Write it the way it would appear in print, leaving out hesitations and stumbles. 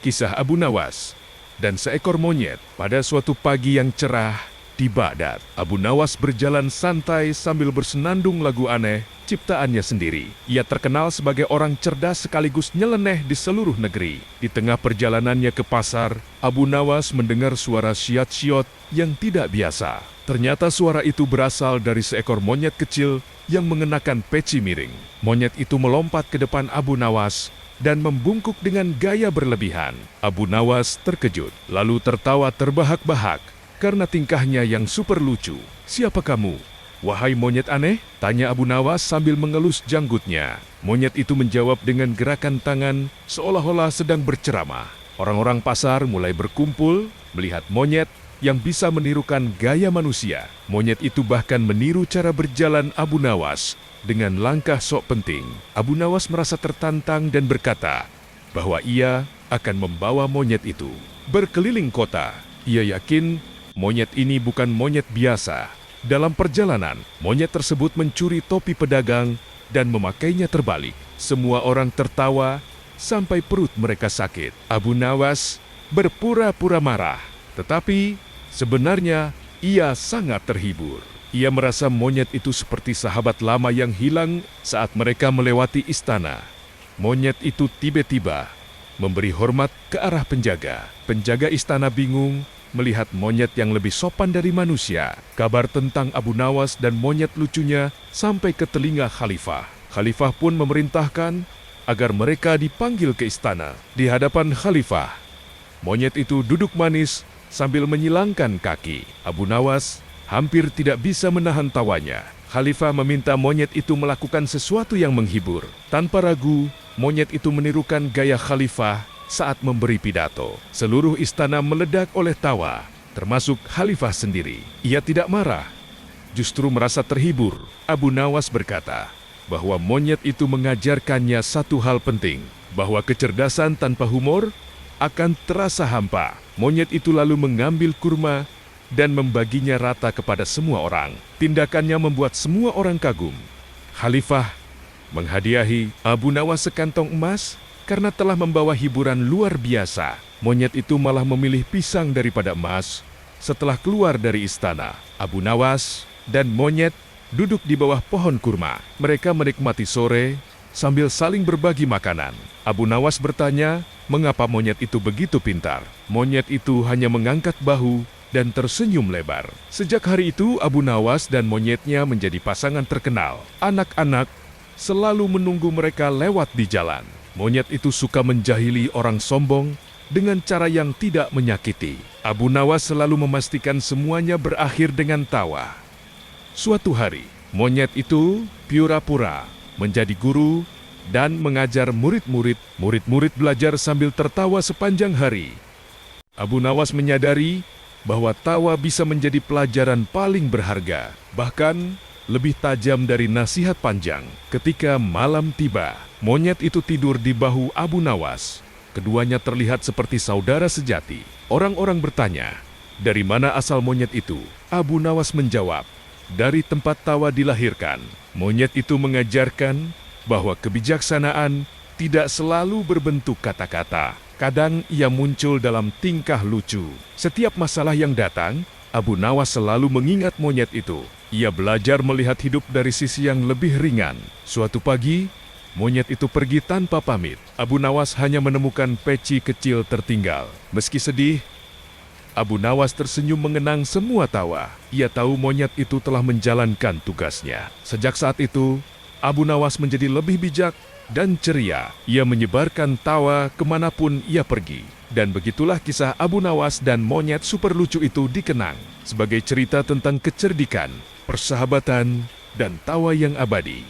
Kisah Abu Nawas dan seekor monyet. Pada suatu pagi yang cerah di Baghdad, Abu Nawas berjalan santai sambil bersenandung lagu aneh ciptaannya sendiri. Ia terkenal sebagai orang cerdas sekaligus nyeleneh di seluruh negeri. Di tengah perjalanannya ke pasar, Abu Nawas mendengar suara syot-syot yang tidak biasa. Ternyata suara itu berasal dari seekor monyet kecil yang mengenakan peci miring. Monyet itu melompat ke depan Abu Nawas dan membungkuk dengan gaya berlebihan. Abu Nawas terkejut, lalu tertawa terbahak-bahak karena tingkahnya yang super lucu. "Siapa kamu, wahai monyet aneh?" tanya Abu Nawas sambil mengelus janggutnya. Monyet itu menjawab dengan gerakan tangan seolah-olah sedang berceramah. Orang-orang pasar mulai berkumpul melihat monyet yang bisa menirukan gaya manusia. Monyet itu bahkan meniru cara berjalan Abu Nawas dengan langkah sok penting. Abu Nawas merasa tertantang dan berkata bahwa ia akan membawa monyet itu berkeliling kota. Ia yakin monyet ini bukan monyet biasa. Dalam perjalanan, monyet tersebut mencuri topi pedagang dan memakainya terbalik. Semua orang tertawa sampai perut mereka sakit. Abu Nawas berpura-pura marah, tetapi sebenarnya ia sangat terhibur. Ia merasa monyet itu seperti sahabat lama yang hilang saat mereka melewati istana. Monyet itu tiba-tiba memberi hormat ke arah penjaga. Penjaga istana bingung melihat monyet yang lebih sopan dari manusia. Kabar tentang Abu Nawas dan monyet lucunya sampai ke telinga khalifah. Khalifah pun memerintahkan agar mereka dipanggil ke istana. Di hadapan khalifah, monyet itu duduk manis sambil menyilangkan kaki. Abu Nawas hampir tidak bisa menahan tawanya. Khalifah meminta monyet itu melakukan sesuatu yang menghibur. Tanpa ragu, monyet itu menirukan gaya khalifah saat memberi pidato. Seluruh istana meledak oleh tawa, termasuk khalifah sendiri. Ia tidak marah, justru merasa terhibur. Abu Nawas berkata bahwa monyet itu mengajarkannya satu hal penting, bahwa kecerdasan tanpa humor akan terasa hampa. Monyet itu lalu mengambil kurma dan membaginya rata kepada semua orang. Tindakannya membuat semua orang kagum. Khalifah menghadiahi Abu Nawas sekantong emas karena telah membawa hiburan luar biasa. Monyet itu malah memilih pisang daripada emas. Setelah keluar dari istana, Abu Nawas dan monyet duduk di bawah pohon kurma. Mereka menikmati sore sambil saling berbagi makanan. Abu Nawas bertanya, mengapa monyet itu begitu pintar? Monyet itu hanya mengangkat bahu dan tersenyum lebar. Sejak hari itu, Abu Nawas dan monyetnya menjadi pasangan terkenal. Anak-anak selalu menunggu mereka lewat di jalan. Monyet itu suka menjahili orang sombong dengan cara yang tidak menyakiti. Abu Nawas selalu memastikan semuanya berakhir dengan tawa. Suatu hari, monyet itu pura-pura menjadi guru dan mengajar murid-murid. Murid-murid belajar sambil tertawa sepanjang hari. Abu Nawas menyadari bahwa tawa bisa menjadi pelajaran paling berharga, bahkan lebih tajam dari nasihat panjang. Ketika malam tiba, monyet itu tidur di bahu Abu Nawas. Keduanya terlihat seperti saudara sejati. Orang-orang bertanya, dari mana asal monyet itu? Abu Nawas menjawab, dari tempat tawa dilahirkan. Monyet itu mengajarkan bahwa kebijaksanaan tidak selalu berbentuk kata-kata. Kadang ia muncul dalam tingkah lucu. Setiap masalah yang datang, Abu Nawas selalu mengingat monyet itu. Ia belajar melihat hidup dari sisi yang lebih ringan. Suatu pagi, monyet itu pergi tanpa pamit. Abu Nawas hanya menemukan peci kecil tertinggal. Meski sedih, Abu Nawas tersenyum mengenang semua tawa. Ia tahu monyet itu telah menjalankan tugasnya. Sejak saat itu, Abu Nawas menjadi lebih bijak dan ceria. Ia menyebarkan tawa kemanapun ia pergi. Dan begitulah kisah Abu Nawas dan monyet super lucu itu dikenang sebagai cerita tentang kecerdikan, persahabatan, dan tawa yang abadi.